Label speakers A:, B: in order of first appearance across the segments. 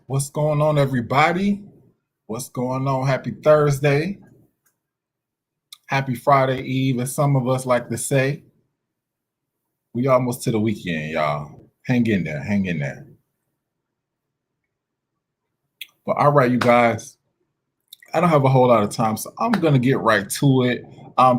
A: What's going on, everybody? What's going on? Happy Thursday. Happy Friday Eve, as some of us like to say. We almost to the weekend, y'all. Hang in there. Hang in there. But all right, you guys. I don't have a whole lot of time, so I'm gonna get right to it.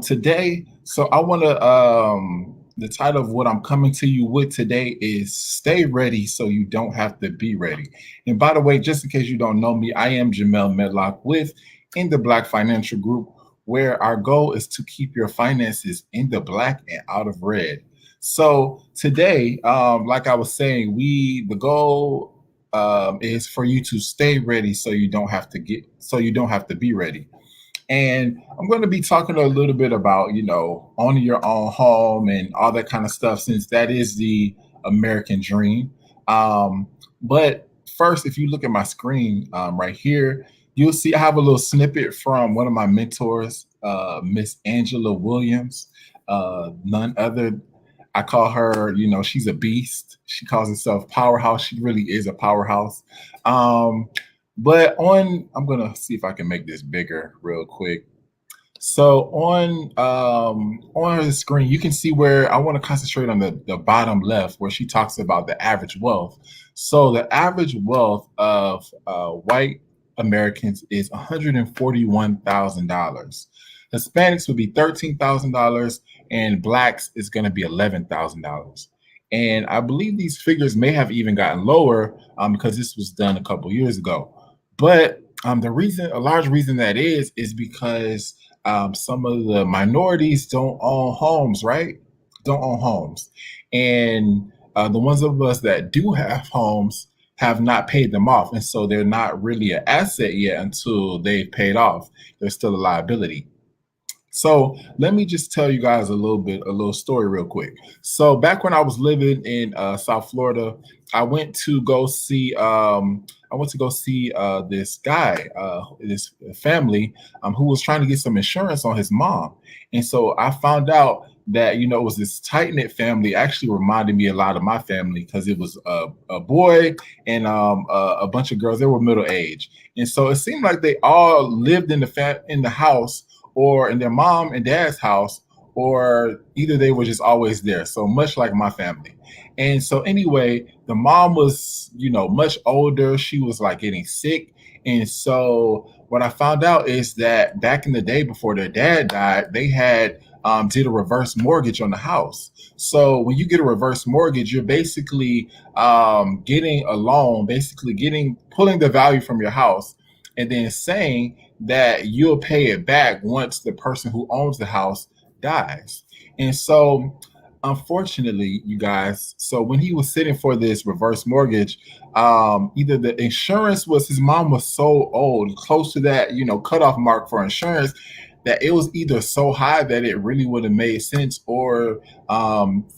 A: Today, so I want to. The title of what I'm coming to you with today is "Stay Ready, so you don't have to be ready." And by the way, just in case you don't know me, I am Jamel Medlock with in the Black Financial Group, where our goal is to keep your finances in the black and out of red. So today, like I was saying, the goal is for you to stay ready so you don't have to be ready. And I'm going to be talking a little bit about, owning your own home and all that kind of stuff, since that is the American dream. But first, if you look at my screen right here, you'll see I have a little snippet from one of my mentors, Miss Angela Williams, none other. I call her, she's a beast. She calls herself Powerhouse. She really is a powerhouse. Um, I'm gonna see if I can make this bigger real quick. So on the screen, you can see where I want to concentrate on the bottom left, where she talks about the average wealth. So the average wealth of white Americans is $141,000. Hispanics would be $13,000, and blacks is going to be $11,000. And I believe these figures may have even gotten lower because this was done a couple years ago. But a large reason that is because some of the minorities don't own homes, right? Don't own homes. And the ones of us that do have homes have not paid them off. And so they're not really an asset yet until they've paid off. They're still a liability. So let me just tell you guys a little story real quick. So back when I was living in South Florida, I went to go see this guy, this family, who was trying to get some insurance on his mom. And so I found out that it was this tight knit family. Actually, reminded me a lot of my family because it was a boy and a bunch of girls. They were middle age, and so it seemed like they all lived in the house or in their mom and dad's house, or either they were just always there. So much like my family. And so anyway, the mom was, much older. She was like getting sick. And so what I found out is that back in the day before their dad died, they had did a reverse mortgage on the house. So when you get a reverse mortgage, you're basically getting a loan, basically getting pulling the value from your house and then saying that you'll pay it back once the person who owns the house dies. And so, unfortunately, you guys, so when he was sitting for this reverse mortgage, either the insurance was his mom was so old, close to that, cutoff mark for insurance, that it was either so high that it really would have made sense, or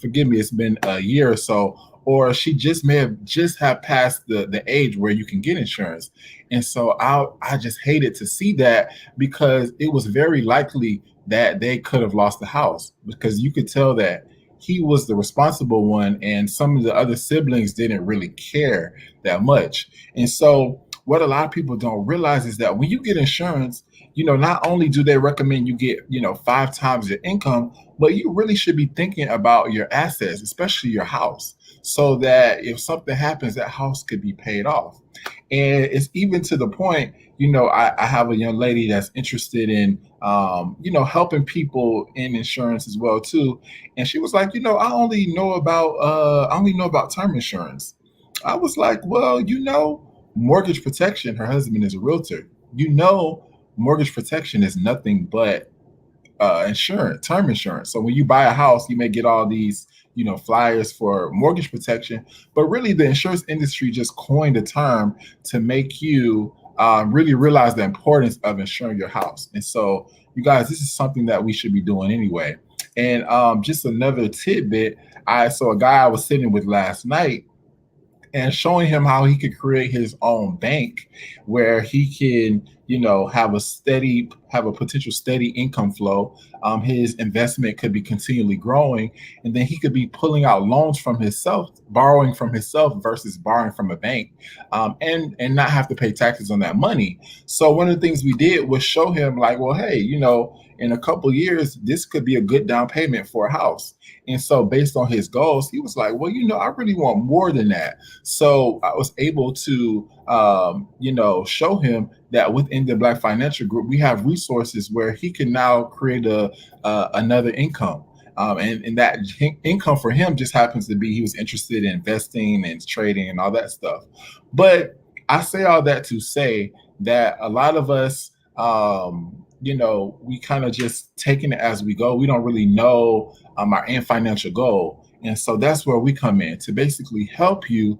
A: forgive me, it's been a year or so, or she just may have just have passed the age where you can get insurance. And so I just hated to see that, because it was very likely that they could have lost the house, because you could tell that he was the responsible one and some of the other siblings didn't really care that much. And so what a lot of people don't realize is that when you get insurance, not only do they recommend you get, 5 times your income, but you really should be thinking about your assets, especially your house, so that if something happens, that house could be paid off. And it's even to the point, I have a young lady that's interested in, helping people in insurance as well too. And she was like, I only know about term insurance. I was like, well, mortgage protection. Her husband is a realtor. Mortgage protection is nothing but term insurance. So when you buy a house, you may get all these, flyers for mortgage protection, but really the insurance industry just coined a term to make you really realize the importance of insuring your house. And so, you guys, this is something that we should be doing anyway. And just another tidbit, I saw a guy I was sitting with last night and showing him how he could create his own bank where he can have a potential steady income flow. His investment could be continually growing, and then he could be pulling out loans from himself, borrowing from himself versus borrowing from a bank, and not have to pay taxes on that money. So one of the things we did was show him like, well, hey, in a couple years, this could be a good down payment for a house. And so based on his goals, he was like, well, I really want more than that. So I was able to, show him that within the Black Financial Group, we have resources where he can now create another income. And that income for him just happens to be he was interested in investing and trading and all that stuff. But I say all that to say that a lot of us, we kind of just taking it as we go. We don't really know our end financial goal. And so that's where we come in to basically help you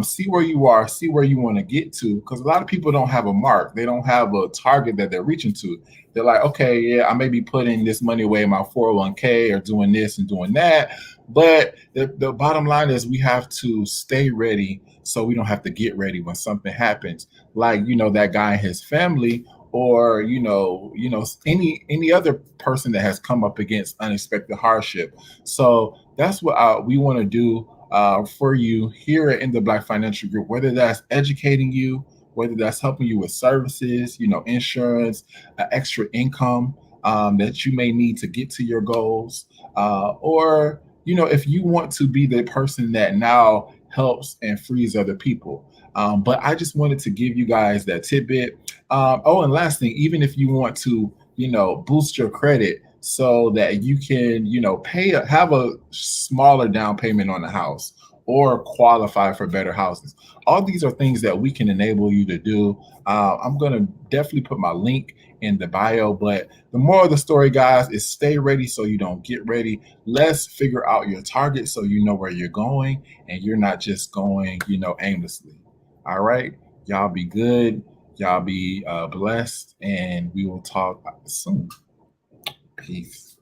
A: see where you are, see where you want to get to. Because a lot of people don't have a mark, they don't have a target that they're reaching to. They're like, okay, yeah, I may be putting this money away in my 401k or doing this and doing that. But the bottom line is we have to stay ready so we don't have to get ready when something happens. Like, that guy and his family, or any other person that has come up against unexpected hardship. So that's what we want to do for you here in the Black Financial Group, whether that's educating you, whether that's helping you with services, insurance, extra income that you may need to get to your goals, or if you want to be the person that now helps and frees other people. But I just wanted to give you guys that tidbit. Oh, and last thing, even if you want to, boost your credit so that you can, have a smaller down payment on the house or qualify for better houses. All these are things that we can enable you to do. I'm going to definitely put my link in the bio, but the moral of the story, guys, is stay ready so you don't get ready. Let's figure out your target so you know where you're going and you're not just going, aimlessly. All right. Y'all be good. Y'all be blessed, and we will talk soon. Peace.